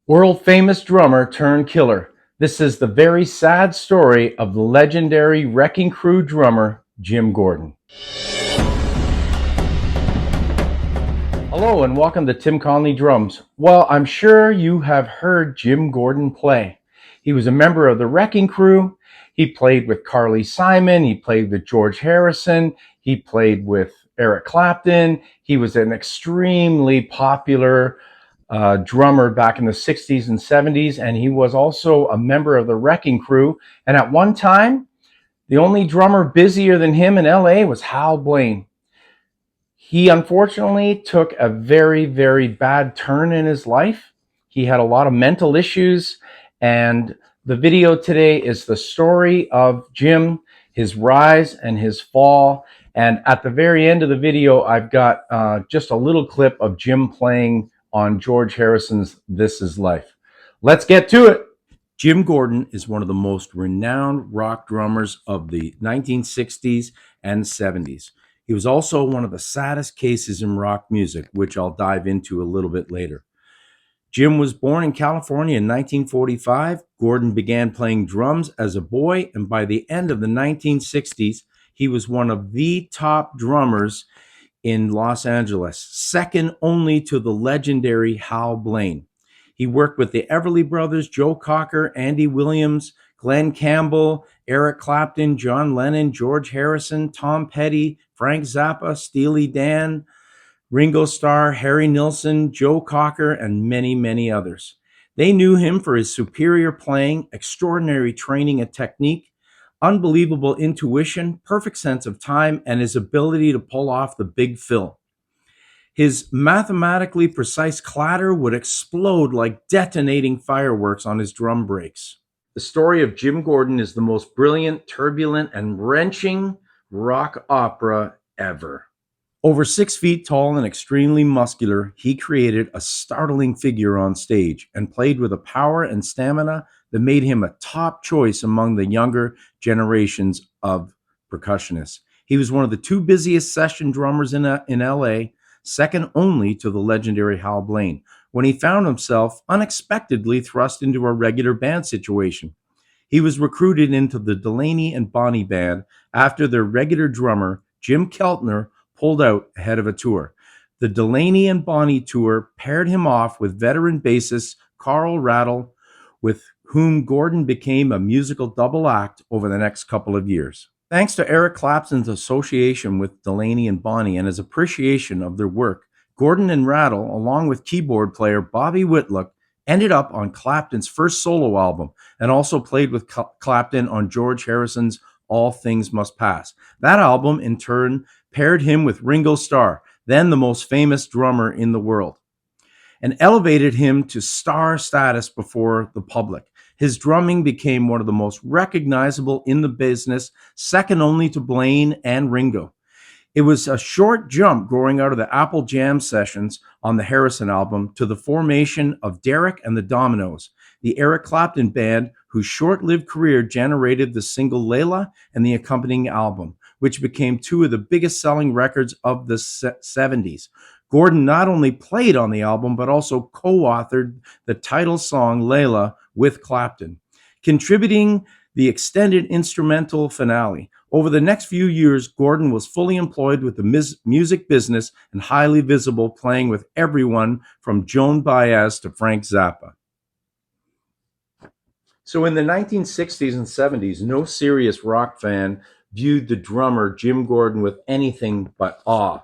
World famous drummer turned killer. This is the very sad story of the legendary Wrecking Crew drummer, Jim Gordon. Hello and welcome to Tim Conley Drums. Well, I'm sure you have heard Jim Gordon play. He was a member of the Wrecking Crew. He played with Carly Simon. He played with George Harrison. He played with Eric Clapton. He was an extremely popular drummer back in the 60s and 70s, and he was also a member of the Wrecking Crew. And at one time, the only drummer busier than him in LA was Hal Blaine. He unfortunately took a very, very bad turn in his life. He had a lot of mental issues, and the video today is the story of Jim, his rise and his fall. And at the very end of the video, I've got just a little clip of Jim playing on George Harrison's This Is Life. Let's get to it. Jim Gordon is one of the most renowned rock drummers of the 1960s and 70s. He was also one of the saddest cases in rock music, which I'll dive into a little bit later. Jim was born in California in 1945. Gordon began playing drums as a boy, and by the end of the 1960s, he was one of the top drummers in Los Angeles, second only to the legendary Hal Blaine. He worked with the Everly Brothers, Joe Cocker, Andy Williams, Glenn Campbell, Eric Clapton, John Lennon, George Harrison, Tom Petty, Frank Zappa, Steely Dan, Ringo Starr, Harry Nilsson, Joe Cocker, and many, many others. They knew him for his superior playing, extraordinary training and technique, unbelievable intuition, perfect sense of time, and his ability to pull off the big fill. His mathematically precise clatter would explode like detonating fireworks on his drum breaks. The story of Jim Gordon is the most brilliant, turbulent, and wrenching rock opera ever. Over 6 feet tall and extremely muscular, he created a startling figure on stage and played with a power and stamina that made him a top choice among the younger generations of percussionists. He was one of the 2 busiest session drummers in LA, second only to the legendary Hal Blaine, when he found himself unexpectedly thrust into a regular band situation. He was recruited into the Delaney and Bonnie band after their regular drummer, Jim Keltner, pulled out ahead of a tour. The Delaney and Bonnie tour paired him off with veteran bassist Carl Rattle, with whom Gordon became a musical double act over the next couple of years. Thanks to Eric Clapton's association with Delaney and Bonnie and his appreciation of their work, Gordon and Rattle, along with keyboard player Bobby Whitlock, ended up on Clapton's first solo album and also played with Clapton on George Harrison's All Things Must Pass. That album, in turn, paired him with Ringo Starr, then the most famous drummer in the world, and elevated him to star status before the public. His drumming became one of the most recognizable in the business, second only to Blaine and Ringo. It was a short jump growing out of the Apple Jam sessions on the Harrison album to the formation of Derek and the Dominoes, the Eric Clapton band whose short-lived career generated the single Layla and the accompanying album, which became 2 of the biggest selling records of the 70s. Gordon not only played on the album, but also co-authored the title song Layla with Clapton, contributing the extended instrumental finale. Over the next few years, Gordon was fully employed with the music business and highly visible, playing with everyone from Joan Baez to Frank Zappa. So in the 1960s and 70s, no serious rock fan viewed the drummer Jim Gordon with anything but awe.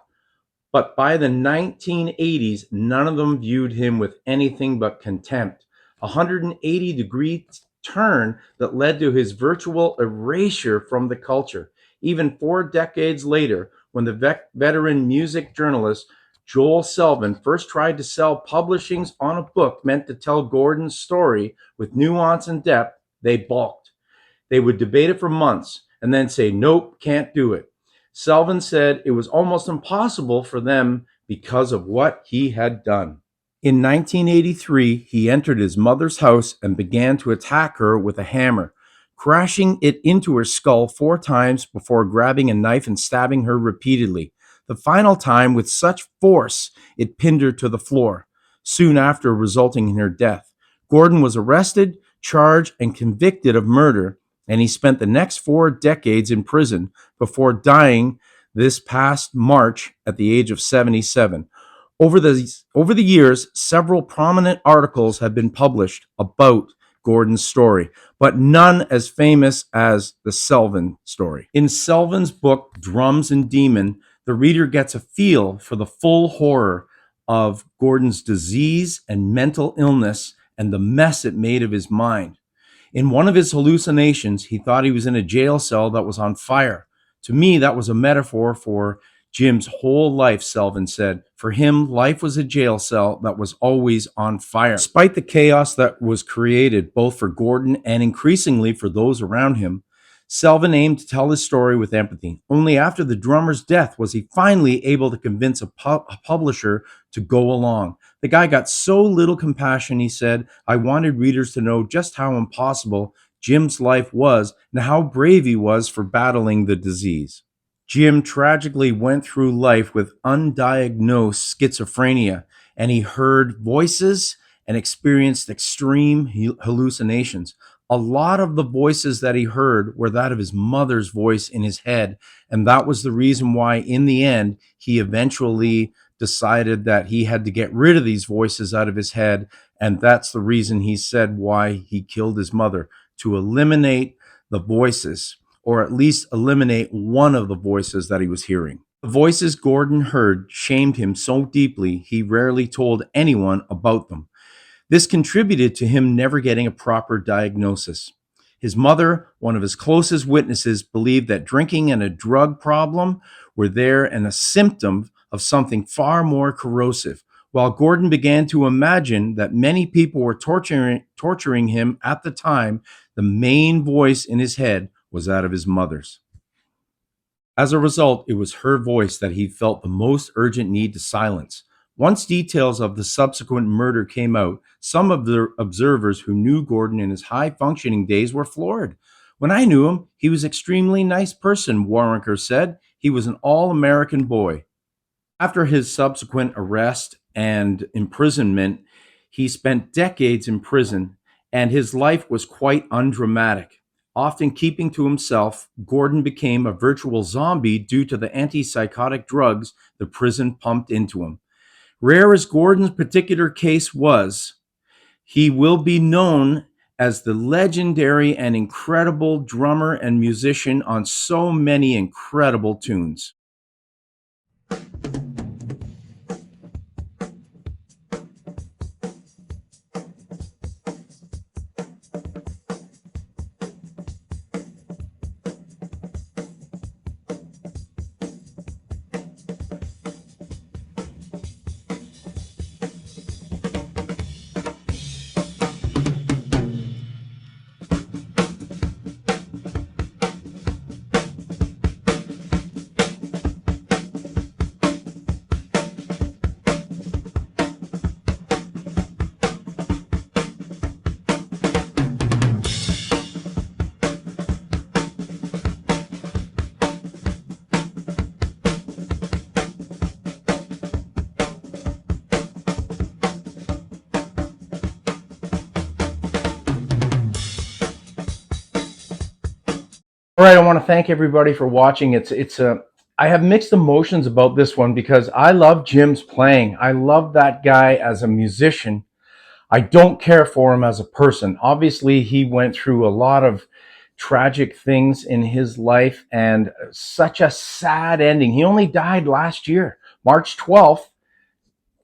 But by the 1980s, none of them viewed him with anything but contempt. A 180-degree turn that led to his virtual erasure from the culture. Even 4 decades later, when the veteran music journalist Joel Selvin first tried to sell publishings on a book meant to tell Gordon's story with nuance and depth, they balked. They would debate it for months and then say, nope, can't do it. Selvin said it was almost impossible for them because of what he had done. In 1983, he entered his mother's house and began to attack her with a hammer, crashing it into her skull 4 times before grabbing a knife and stabbing her repeatedly. The final time with such force it pinned her to the floor, soon after resulting in her death. Gordon was arrested, charged, and convicted of murder, and he spent the next 4 decades in prison before dying this past March at the age of 77. Over the years, several prominent articles have been published about Gordon's story, but none as famous as the Selvin story. In Selvin's book, Drums and Demon, the reader gets a feel for the full horror of Gordon's disease and mental illness and the mess it made of his mind. In one of his hallucinations, he thought he was in a jail cell that was on fire. To me, that was a metaphor for Jim's whole life, Selvin said. For him, life was a jail cell that was always on fire. Despite the chaos that was created, both for Gordon and increasingly for those around him, Selvin aimed to tell his story with empathy. Only after the drummer's death was he finally able to convince a publisher to go along. The guy got so little compassion, he said, I wanted readers to know just how impossible Jim's life was and how brave he was for battling the disease. Jim tragically went through life with undiagnosed schizophrenia, and he heard voices and experienced extreme hallucinations. A lot of the voices that he heard were that of his mother's voice in his head, and that was the reason why, in the end, he eventually decided that he had to get rid of these voices out of his head, and that's the reason he said why he killed his mother, to eliminate the voices, or at least eliminate one of the voices that he was hearing. The voices Gordon heard shamed him so deeply he rarely told anyone about them. This contributed to him never getting a proper diagnosis. His mother, one of his closest witnesses, believed that drinking and a drug problem were there and a symptom of something far more corrosive, while Gordon began to imagine that many people were torturing him at the time. The main voice in his head was that of his mother's. As a result, it was her voice that he felt the most urgent need to silence. Once details of the subsequent murder came out, some of the observers who knew Gordon in his high-functioning days were floored. When I knew him, he was an extremely nice person, Warrenker said. He was an all-American boy. After his subsequent arrest and imprisonment, he spent decades in prison, and his life was quite undramatic. Often keeping to himself, Gordon became a virtual zombie due to the antipsychotic drugs the prison pumped into him. Rare as Gordon's particular case was, he will be known as the legendary and incredible drummer and musician on so many incredible tunes. All right, I want to thank everybody for watching. I have mixed emotions about this one because I love Jim's playing. I love that guy as a musician. I don't care for him as a person. Obviously, he went through a lot of tragic things in his life and such a sad ending. He only died last year, March 12th,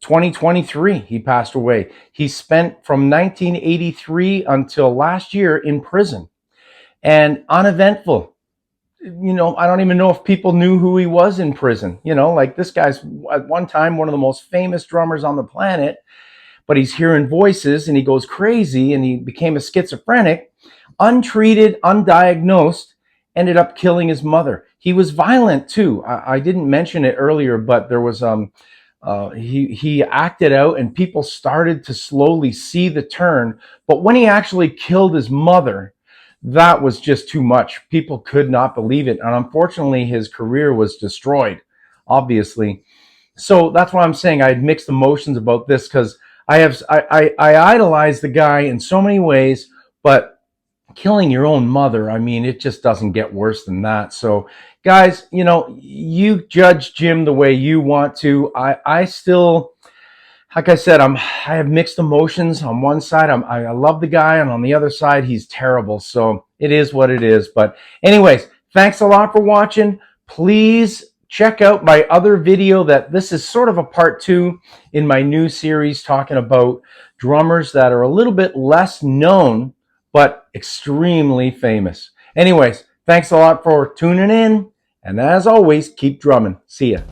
2023. He passed away. He spent from 1983 until last year in prison and uneventful. I don't even know if people knew who he was in prison. Like this guy's at one time one of the most famous drummers on the planet, but he's hearing voices and he goes crazy and he became a schizophrenic, untreated, undiagnosed, ended up killing his mother. He was violent too. I didn't mention it earlier, but there was he acted out and people started to slowly see the turn. But when he actually killed his mother, that was just too much. People could not believe it. And unfortunately, his career was destroyed, obviously. So that's why I'm saying I had mixed emotions about this, because I idolize the guy in so many ways, but killing your own mother, I mean, it just doesn't get worse than that. So, guys, you judge Jim the way you want to. I still, like I said, I have mixed emotions. On one side, I love the guy, and on the other side, he's terrible. So it is what it is. But anyways, thanks a lot for watching. Please check out my other video. That this is sort of a part 2 in my new series talking about drummers that are a little bit less known but extremely famous. Anyways, thanks a lot for tuning in, and as always, keep drumming. See ya.